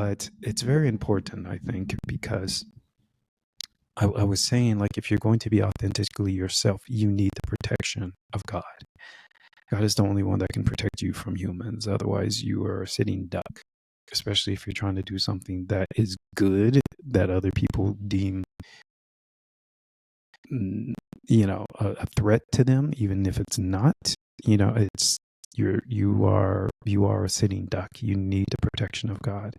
But it's very important, I think, because I was saying, like, if you're going to be authentically yourself, you need the protection of God. God is the only one that can protect you from humans. Otherwise, you are a sitting duck, especially if you're trying to do something that is good that other people deem, a threat to them, even if it's not. It's you are a sitting duck. You need the protection of God,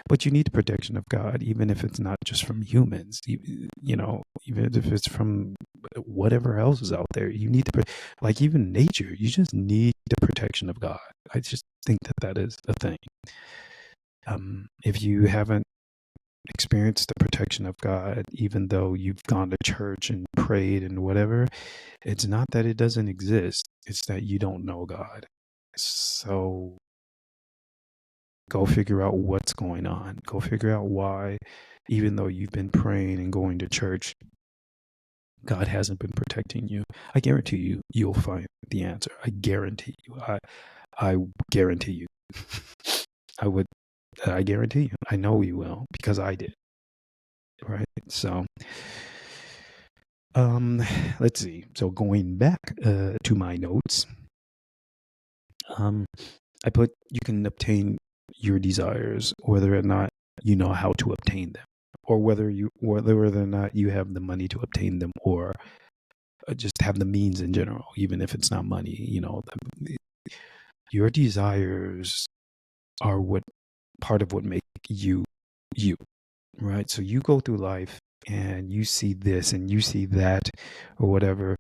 but you need the protection of God even if it's not just from humans. Even if it's from whatever else is out there. You need like even nature. You just need the protection of God. I just think that is a thing. If you haven't experienced the protection of God, even though you've gone to church and prayed and whatever, it's not that it doesn't exist. It's that you don't know God. So go figure out what's going on. Go figure out why, even though you've been praying and going to church, God hasn't been protecting you. I guarantee you, you'll find the answer. I guarantee you. I guarantee you. I would. I guarantee you. I know you will because I did. Right. So, let's see. So going back to my notes, I put you can obtain your desires whether or not you know how to obtain them, or whether or not you have the money to obtain them, or just have the means in general, even if it's not money. Your desires are what part of what make you you, right? So you go through life and you see this and you see that or whatever,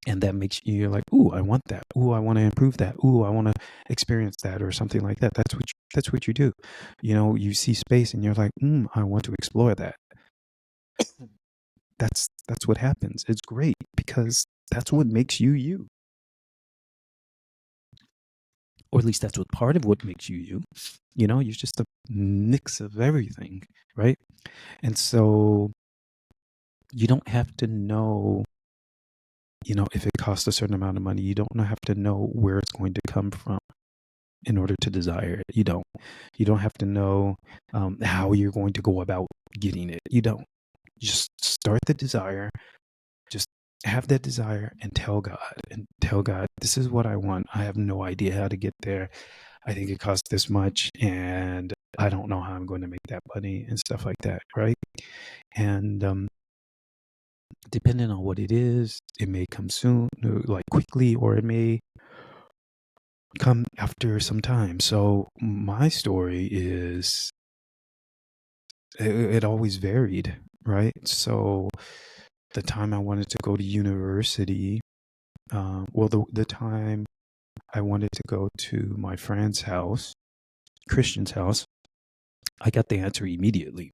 and that makes you're like, ooh, I want that. Ooh, I want to improve that. Ooh, I want to experience that, or something like that. That's what you do. You see space and you're like, I want to explore that. That's what happens. It's great because that's what makes you you. Or at least that's what part of what makes you you. You're just a mix of everything, right? And so you don't have to know, if it costs a certain amount of money. You don't have to know where it's going to come from in order to desire it. You don't. You don't have to know how you're going to go about getting it. You don't. Just start the desire. Just have that desire and tell God, this is what I want. I have no idea how to get there. I think it costs this much and I don't know how I'm going to make that money and stuff like that, right? And depending on what it is, it may come soon, like quickly, or it may come after some time. So my story is, it always varied, right? So the time I wanted to go to university, the time I wanted to go to my friend's house, Christian's house, I got the answer immediately.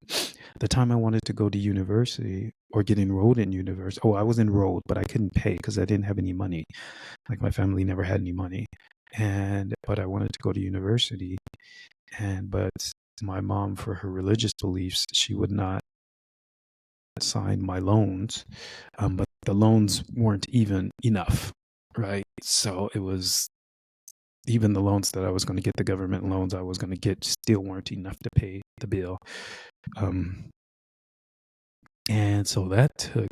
The time I wanted to go to university or get enrolled in university, I was enrolled, but I couldn't pay because I didn't have any money. Like my family never had any money. But I wanted to go to university, but my mom, for her religious beliefs, she would not sign my loans. But the loans weren't even enough, right? So it was, even the loans that I was going to get, the government loans I was going to get, still weren't enough to pay the bill. And so that took,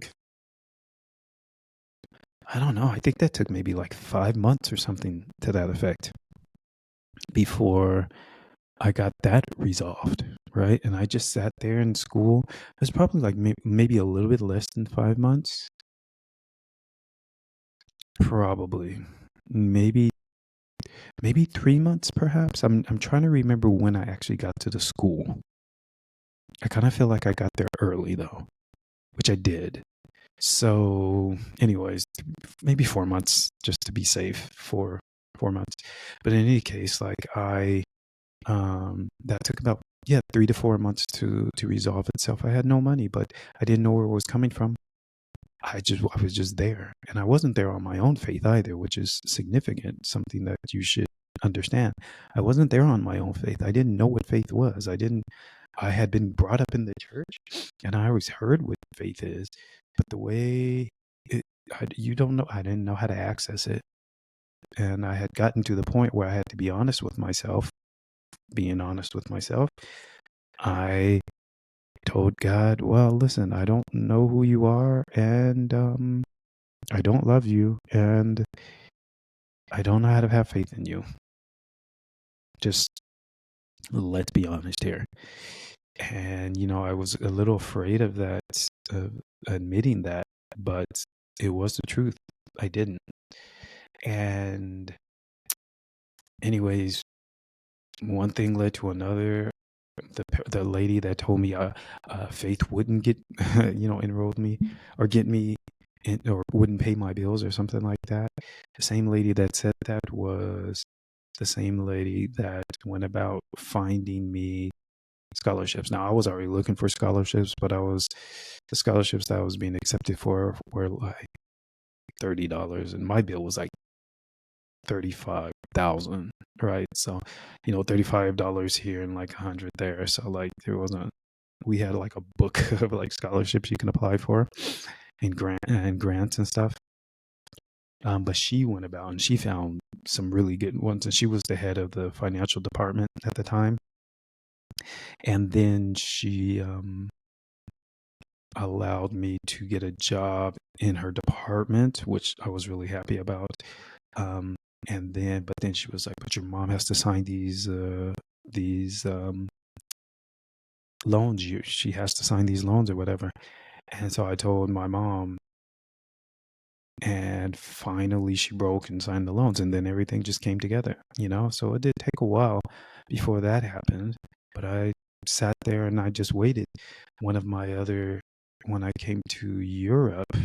I don't know, I think that took maybe like 5 months or something to that effect before I got that resolved, right? And I just sat there in school. It was probably like maybe a little bit less than 5 months. Probably. Maybe 3 months, perhaps. I'm trying to remember when I actually got to the school. I kind of feel like I got there early though, which I did. So, anyways, maybe 4 months just to be safe for 4 months. But in any case, like that took about 3 to 4 months to resolve itself. I had no money, but I didn't know where it was coming from. I was just there, and I wasn't there on my own faith either, which is significant, something that you should understand. I wasn't there on my own faith. I didn't know what faith was. I had been brought up in the church, and I always heard what faith is, but the way you don't know, I didn't know how to access it. And I had gotten to the point where I had to be honest with myself being honest with myself, I told God, well, listen, I don't know who you are, and I don't love you, and I don't know how to have faith in you. Just let's be honest here. And, I was a little afraid of that, of admitting that, but it was the truth. I didn't. And, anyways, one thing led to another. The lady that told me faith wouldn't get, enrolled me or get me in, or wouldn't pay my bills or something like that. The same lady that said that was the same lady that went about finding me scholarships. Now, I was already looking for scholarships, but the scholarships that I was being accepted for were like $30, and my bill was like 35,000, right? So, $35 here and like 100 there. So like we had like a book of like scholarships you can apply for and grants and stuff. But she went about and she found some really good ones, and she was the head of the financial department at the time. And then she allowed me to get a job in her department, which I was really happy about. But then she was like, "But your mom has to sign these loans. She has to sign these loans or whatever." And so I told my mom, and finally she broke and signed the loans, and then everything just came together. So it did take a while before that happened, but I sat there and I just waited. When I came to Europe,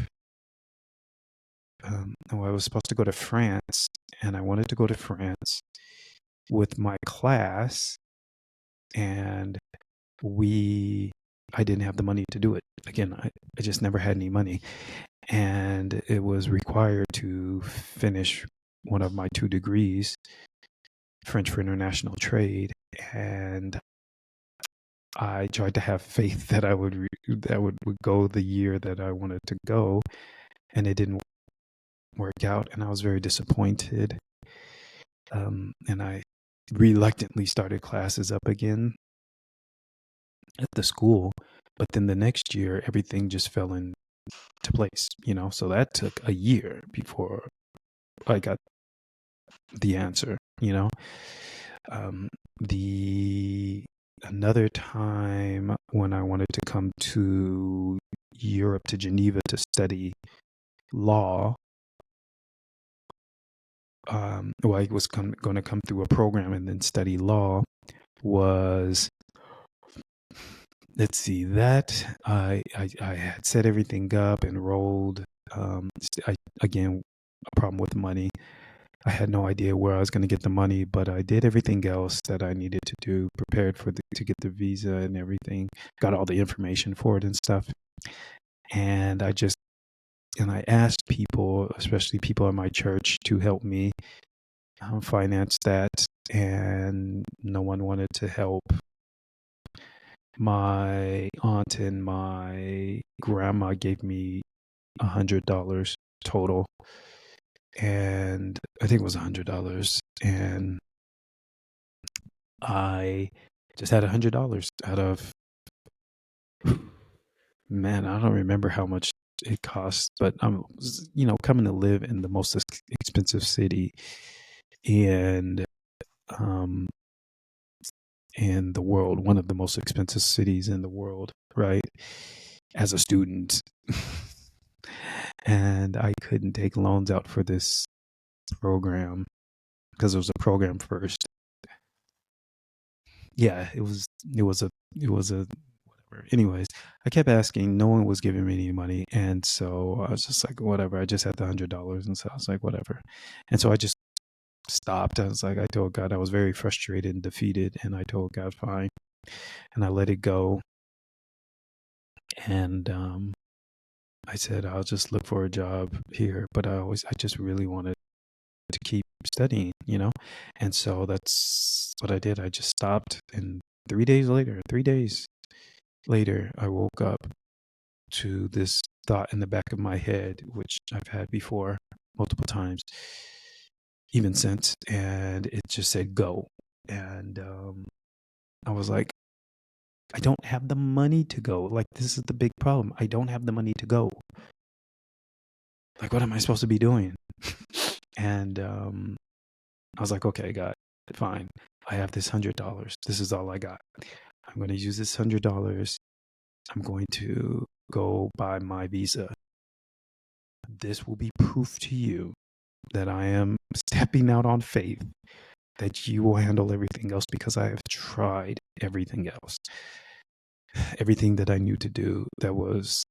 I was supposed to go to France, and I wanted to go to France with my class, and I didn't have the money to do it. Again, I just never had any money, and it was required to finish one of my 2 degrees, French for international trade, and I tried to have faith that I would go the year that I wanted to go, and it didn't work out, and I was very disappointed. And I reluctantly started classes up again at the school, but then the next year everything just fell into place, so that took a year before I got the answer. The Another time when I wanted to come to Europe, to Geneva, to study law, I was going to come through a program and then study law. Let's see, that I had set everything up, enrolled. Again, a problem with money. I had no idea where I was going to get the money, but I did everything else that I needed to do, prepared to get the visa and everything, got all the information for it and stuff. And I asked people, especially people in my church, to help me finance that, and no one wanted to help. My aunt and my grandma gave me $100 total, and I think it was $100, and I just had $100 out of, man, I don't remember how much it cost, but I'm, coming to live in the most expensive city in the world, one of the most expensive cities in the world, right? As a student. And I couldn't take loans out for this program because it was a program first. Yeah, it was a whatever. Anyways, I kept asking, no one was giving me any money, and so I was just like, whatever. I just had the $100, and so I was like, whatever. And so I just stopped. I told God, I was very frustrated and defeated, and I told God, fine, and I let it go. And I said, I'll just look for a job here, but I just really wanted to keep studying, and so that's what I did. I just stopped, and 3 days later, I woke up to this thought in the back of my head, which I've had before multiple times, even since, and it just said, go. And I was like, I don't have the money to go. Like, this is the big problem. I don't have the money to go. Like, what am I supposed to be doing? And I was like, okay, God, fine. I have this $100. This is all I got. I'm going to use this $100. I'm going to go buy my visa. This will be proof to you that I am stepping out on faith, that you will handle everything else, because I have tried everything else. Everything that I knew to do that was,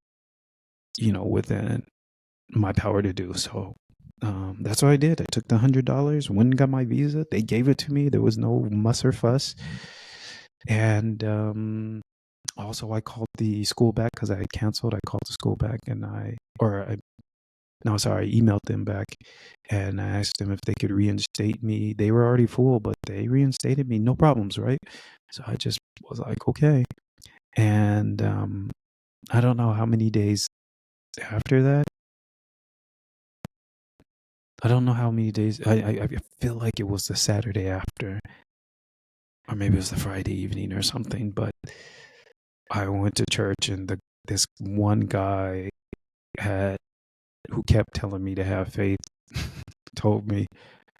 within my power to do. So that's what I did. I took the $100, went and got my visa. They gave it to me. There was no muss or fuss. And also I called the school back because I had canceled. I called the school back and I emailed them back and I asked them if they could reinstate me. They were already full, but they reinstated me. No problems, right? So I just was like, okay. And I don't know how many days after that. I don't know how many days. I feel like it was the Saturday after, or maybe it was the Friday evening or something. But I went to church and this one guy who kept telling me to have faith told me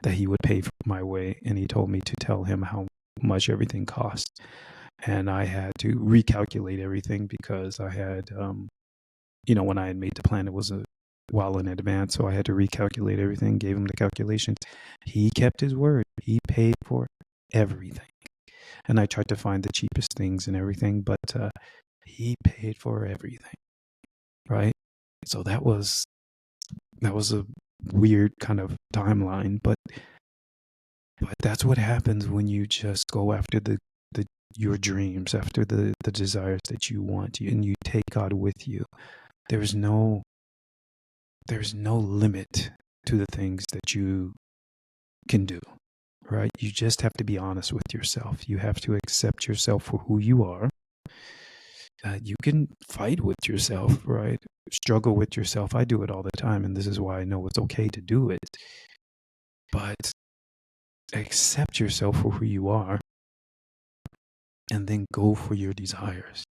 that he would pay for my way, and he told me to tell him how much everything cost. And I had to recalculate everything because I had, when I had made the plan, it was a while in advance. So I had to recalculate everything, gave him the calculations. He kept his word. He paid for everything. And I tried to find the cheapest things and everything, but he paid for everything. Right? So that was a weird kind of timeline, but that's what happens when you just go after your dreams, after the desires that you want, and you take God with you. There's no limit to the things that you can do, right? You just have to be honest with yourself. You have to accept yourself for who you are. You can fight with yourself, right? Struggle with yourself. I do it all the time, and this is why I know it's okay to do it. But accept yourself for who you are, and then go for your desires.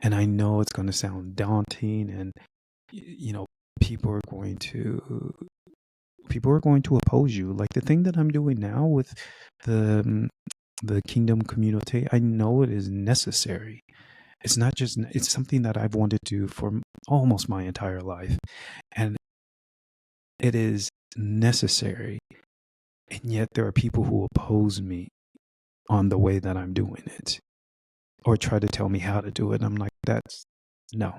And I know it's going to sound daunting, and people are going to oppose you. Like the thing that I'm doing now with the kingdom community, I know it is necessary. It's something that I've wanted to do for almost my entire life, and it is necessary. And yet there are people who oppose me on the way that I'm doing it, or try to tell me how to do it. I'm like, no,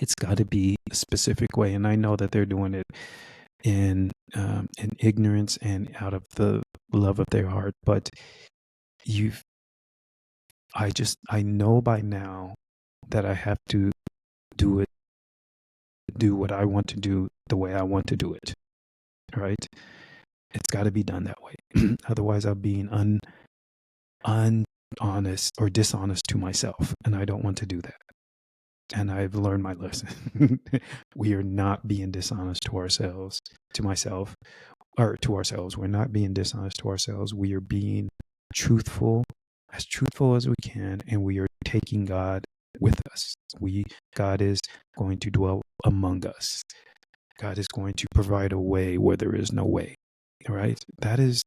it's got to be a specific way. And I know that they're doing it in ignorance and out of the love of their heart. But I know by now that I have to do what I want to do the way I want to do it. Right? It's got to be done that way. Otherwise, I'm being honest or dishonest to myself, and I don't want to do that. And I've learned my lesson. We are not being dishonest to ourselves, to myself, or to ourselves. We're not being dishonest to ourselves. We are being truthful as we can, and we are taking God with us. God is going to dwell among us. God is going to provide a way where there is no way. Right? That is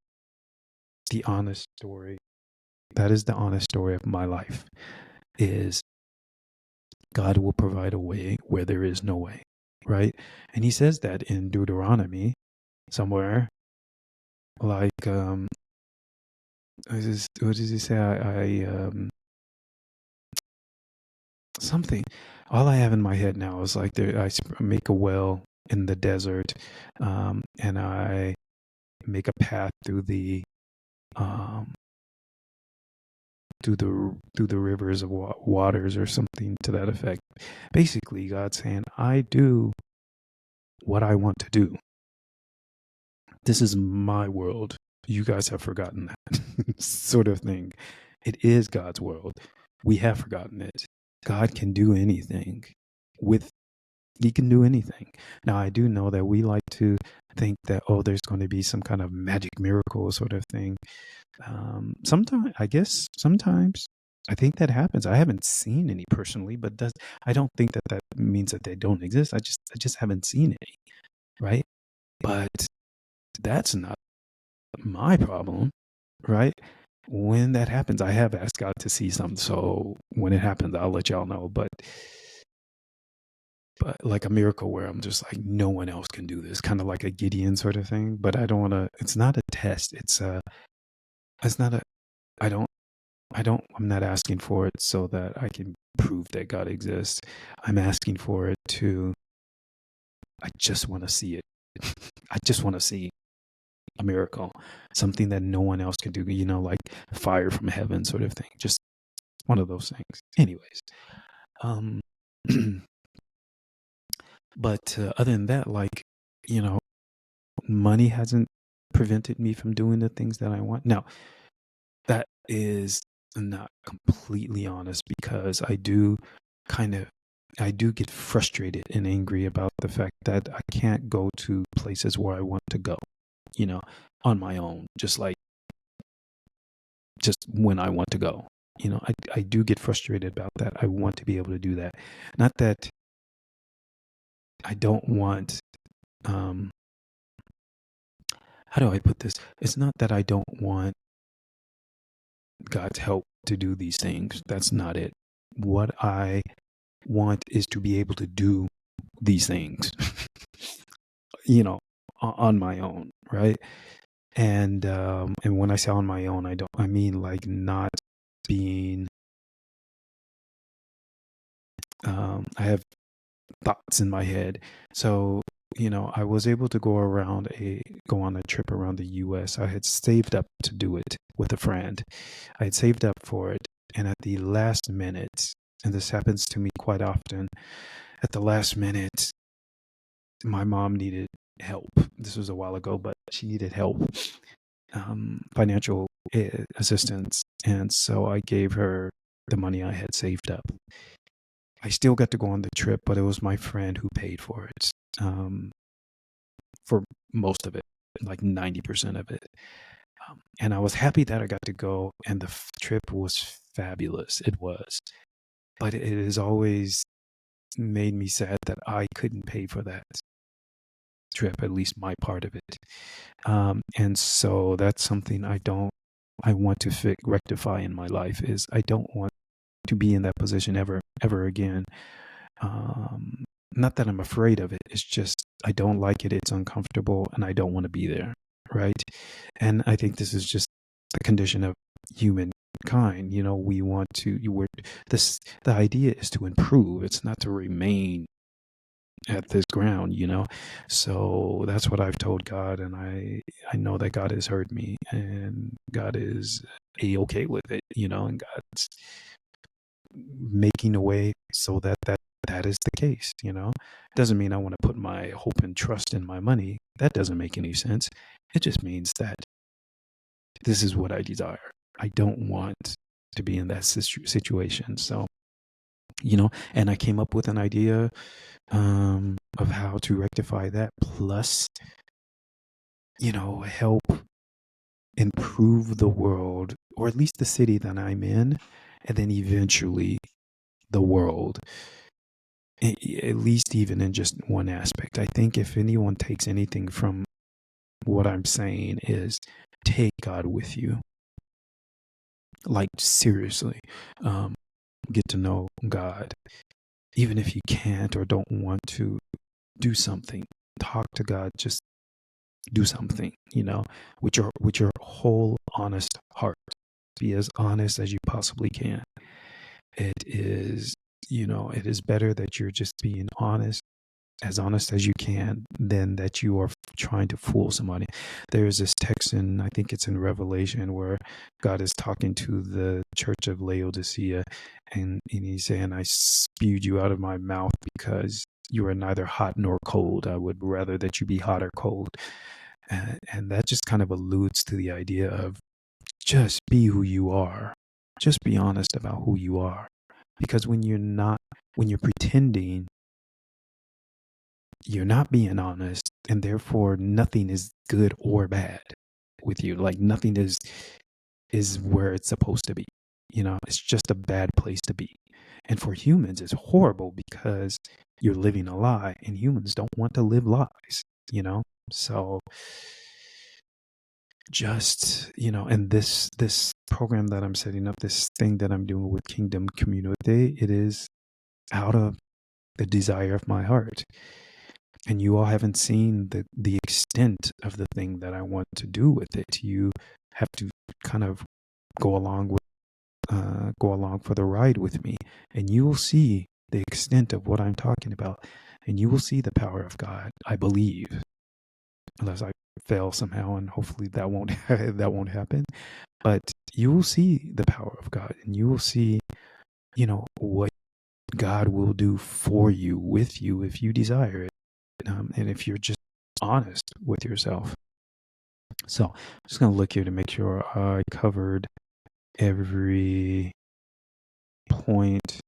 the honest story. That is the honest story of my life. Is God will provide a way where there is no way, right? And he says that in Deuteronomy somewhere, like, what does he say? Something. All I have in my head now is like I make a well in the desert, and I make a path through the rivers of waters, or something to that effect. Basically, God's saying, I do what I want to do. This is my world. You guys have forgotten that sort of thing. It is God's world. We have forgotten it. God can do anything. He can do anything. Now, I do know that we like to think that, oh, there's going to be some kind of magic miracle sort of thing. Sometimes, I guess, sometimes I think that happens. I haven't seen any personally, but I don't think that that means that they don't exist. I just haven't seen any, right? But that's not my problem, right? When that happens, I have asked God to see something. So when it happens, I'll let y'all know. But like a miracle where I'm just like, no one else can do this, kind of like a Gideon sort of thing. But I don't want to. It's not a test. It's not a. I don't. I'm not asking for it so that I can prove that God exists. I'm asking for it to. I just want to see it. I just want to see a miracle, something that no one else can do. Like fire from heaven, sort of thing. Just one of those things. Anyways, um, but other than that, like, you know, money hasn't prevented me from doing the things that I want. Now, that is not completely honest because kind of, I do get frustrated and angry about the fact that I can't go to places where I want to go, you know, on my own, just when I want to go. I do get frustrated about that. I want to be able to do that. Not that I don't want, um, how do I put this? It's not that I don't want God's help to do these things. That's not it. What I want is to be able to do these things, on my own, right? And when I say on my own, I mean like not being. I have thoughts in my head, so I was able to go on a trip around the U.S. I had saved up to do it with a friend. I had saved up for it, and at the last minute, and this happens to me quite often, at the last minute, my mom needed help. This was a while ago, but she needed help, financial assistance. And so I gave her the money I had saved up. I still got to go on the trip, but it was my friend who paid for it, for most of it, like 90% of it. And I was happy that I got to go, and the trip was fabulous. It was. But it has always made me sad that I couldn't pay for that trip, at least my part of it. And so that's something I want to rectify in my life. Is I don't want to be in that position ever again. Not that I'm afraid of it. It's just, I don't like it. It's uncomfortable and I don't want to be there. Right. And I think this is just the condition of humankind. We want to, the idea is to improve. It's not to remain at this ground. So that's what I've told God, and I know that God has heard me, and God is okay with it, and God's making a way so that is the case. Doesn't mean I want to put my hope and trust in my money. That doesn't make any sense. It just means that this is what I desire. I don't want to be in that situation. So, and I came up with an idea of how to rectify that, plus, help improve the world, or at least the city that I'm in, and then eventually the world, at least even in just one aspect. I think if anyone takes anything from what I'm saying, is take God with you. Like, seriously, get to know God. Even if you can't or don't want to do something, talk to God. Just do something, with your whole honest heart. Be as honest as you possibly can. It is, it is better that you're just being honest, as honest as you can, than that you are trying to fool somebody. There's this text I think it's in Revelation, where God is talking to the church of Laodicea, and he's saying, I spewed you out of my mouth because you are neither hot nor cold. I would rather that you be hot or cold. And that just kind of alludes to the idea of just be who you are. Just be honest about who you are. Because when you're pretending, you're not being honest, and therefore nothing is good or bad with you. Like nothing is where it's supposed to be. It's just a bad place to be. And for humans, it's horrible because you're living a lie, and humans don't want to live lies, So just, and this program that I'm setting up, this thing that I'm doing with Kingdom Community, it is out of the desire of my heart. And you all haven't seen the extent of the thing that I want to do with it. You have to kind of go along for the ride with me, and you will see the extent of what I'm talking about, and you will see the power of God. I believe, unless I fail somehow, and hopefully that won't that won't happen. But you will see the power of God, and you will see, what God will do for you, with you, if you desire it, and if you're just honest with yourself. So I'm just gonna look here to make sure I covered every point.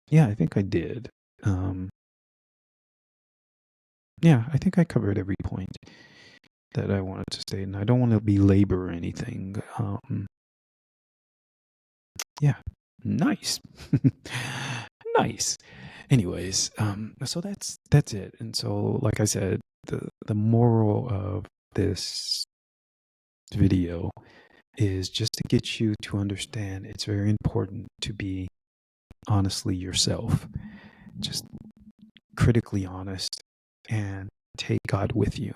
Yeah, I think I did. Yeah, I think I covered every point that I wanted to state, and I don't want to belabor anything. Yeah, nice, nice. Anyways, so that's it. And so, like I said, the moral of this video is just to get you to understand it's very important to be honestly yourself, just critically honest, and take God with you.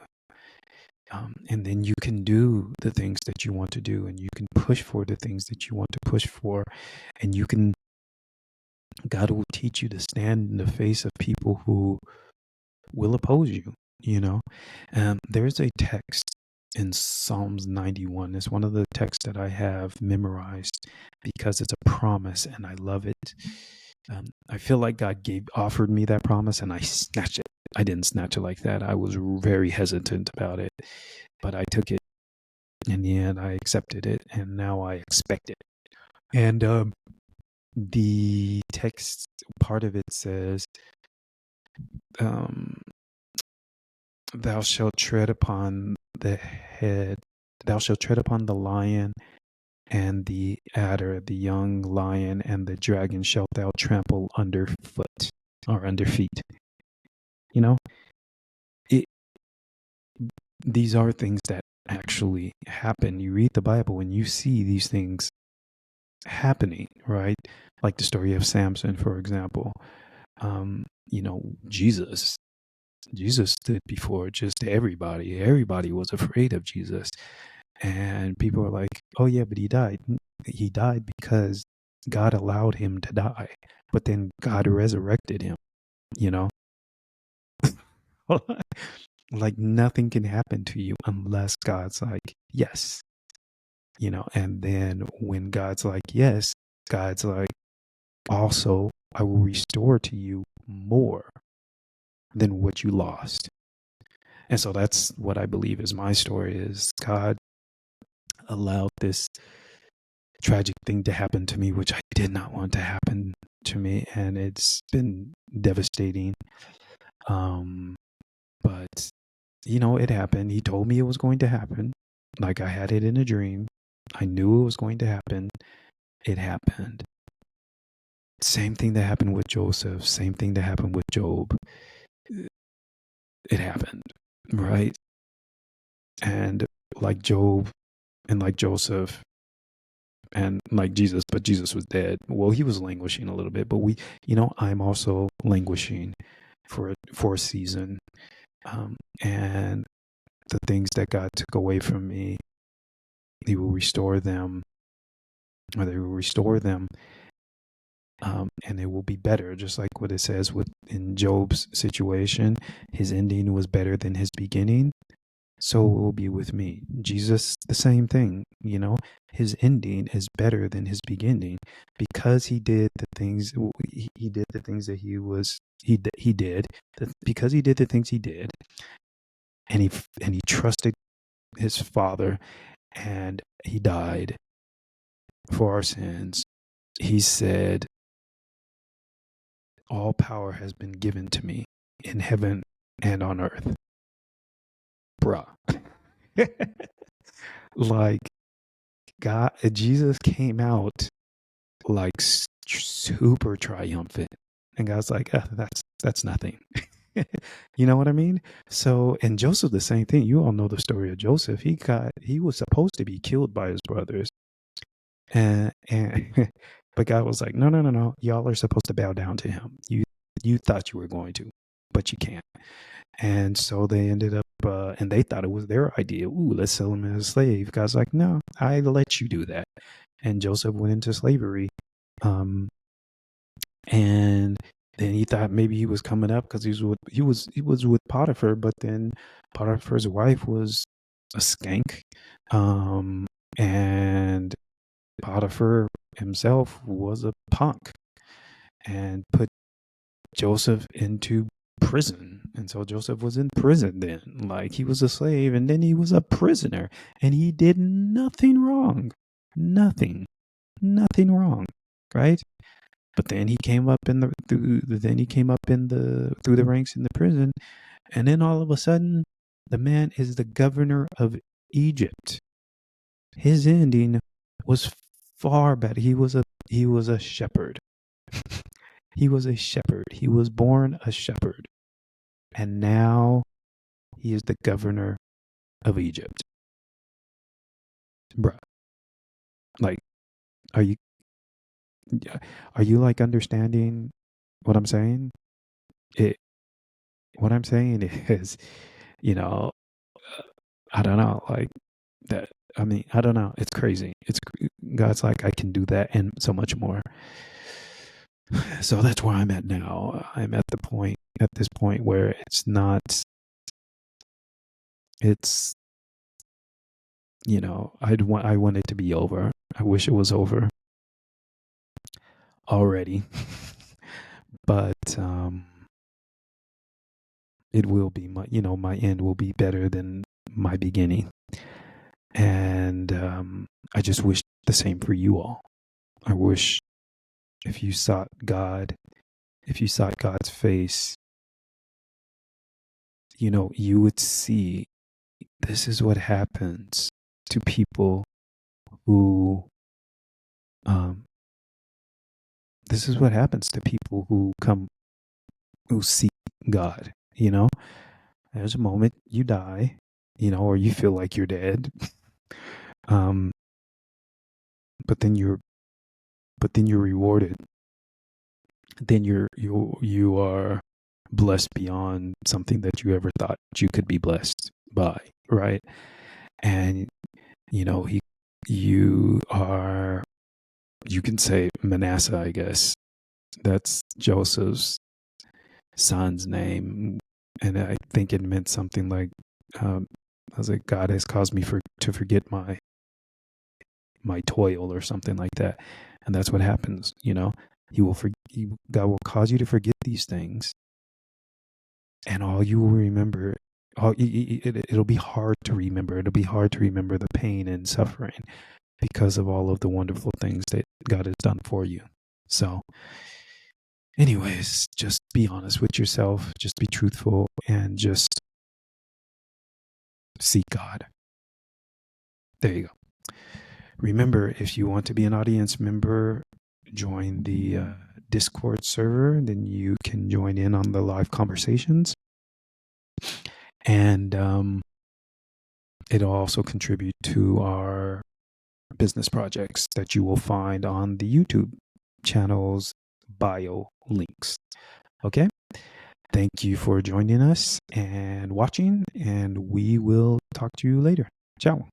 And then you can do the things that you want to do, and you can push for the things that you want to push for, and God will teach you to stand in the face of people who will oppose you. There's a text in Psalms 91. It's one of the texts that I have memorized because it's a promise, and I love it. I feel like God offered me that promise, and I snatched it. I didn't snatch it like that. I was very hesitant about it, but I took it. In the end, I accepted it, and now I expect it. And the text part of it says, thou shalt tread upon the head, thou shalt tread upon the lion and the adder, the young lion and the dragon shalt thou trample underfoot or under feet. It, these are things that actually happen. You read the Bible and you see these things happening, right? Like the story of Samson, for example. Jesus stood before just everybody. Everybody was afraid of Jesus. And people are like, oh yeah, but he died. He died because God allowed him to die. But then God resurrected him, you know? Like nothing can happen to you unless God's like, yes. And then when God's like, yes, God's like, also, I will restore to you more than what you lost. And so that's what I believe is my story is God allowed this tragic thing to happen to me, which I did not want to happen to me. And it's been devastating. But, it happened. He told me it was going to happen. Like I had it in a dream. I knew it was going to happen. It happened. Same thing that happened with Joseph. Same thing that happened with Job. It happened, right? And like Job and like Joseph and like Jesus, but Jesus was dead. Well, he was languishing a little bit, but I'm also languishing for a season. And the things that God took away from me, he will restore them, or they will restore them. And it will be better, just like what it says in Job's situation. His ending was better than his beginning. So it will be with me. Jesus, the same thing, his ending is better than his beginning because he did the things he did the things that he did because he did the things he did, and he trusted his Father, and he died for our sins. He said, all power has been given to me in heaven and on earth. Bruh. Like, Jesus came out like super triumphant, and God's like, that's nothing. You know what I mean? So, and Joseph, the same thing. You all know the story of Joseph. He was supposed to be killed by his brothers, and but God was like, no, no, no, no. Y'all are supposed to bow down to him. You thought you were going to, but you can't. And so they ended up, and they thought it was their idea. Ooh, let's sell him as a slave. God's like, no, I let you do that. And Joseph went into slavery. And then he thought maybe he was coming up because he was with Potiphar, but then Potiphar's wife was a skank, and Potiphar himself was a punk, and put Joseph into prison. And so Joseph was in prison then, like he was a slave, and then he was a prisoner, and he did nothing wrong, nothing wrong, right? But then he came up in the through the ranks in the prison, and then all of a sudden, the man is the governor of Egypt. His ending was far better. He was a shepherd. He was a shepherd. He was born a shepherd, and now he is the governor of Egypt. Bruh, like, are you like understanding what I'm saying? What I'm saying is, you know, I don't know, like that. I mean, I don't know. It's crazy. God's like, I can do that and so much more. So that's where I'm at now. I'm at this point where it's, I want it to be over. I wish it was over already, but, it will be my end will be better than my beginning. And, I just wish the same for you all. I wish if you sought God's face, you would see this is what happens to people who, this is what happens to people who seek God. There's a moment you die, or you feel like you're dead. But then you're rewarded. Then you are blessed beyond something that you ever thought you could be blessed by, right? And you can say Manasseh, I guess. That's Joseph's son's name, and I think it meant something like, I was like, God has caused me to forget my toil, or something like that. And that's what happens. God will cause you to forget these things, and all you will remember, it'll be hard to remember. It'll be hard to remember the pain and suffering because of all of the wonderful things that God has done for you. So anyways, just be honest with yourself, just be truthful, and just seek God. There you go. Remember, if you want to be an audience member, join the Discord server. Then you can join in on the live conversations. And it'll also contribute to our business projects that you will find on the YouTube channel's bio links. Okay? Thank you for joining us and watching, and we will talk to you later. Ciao.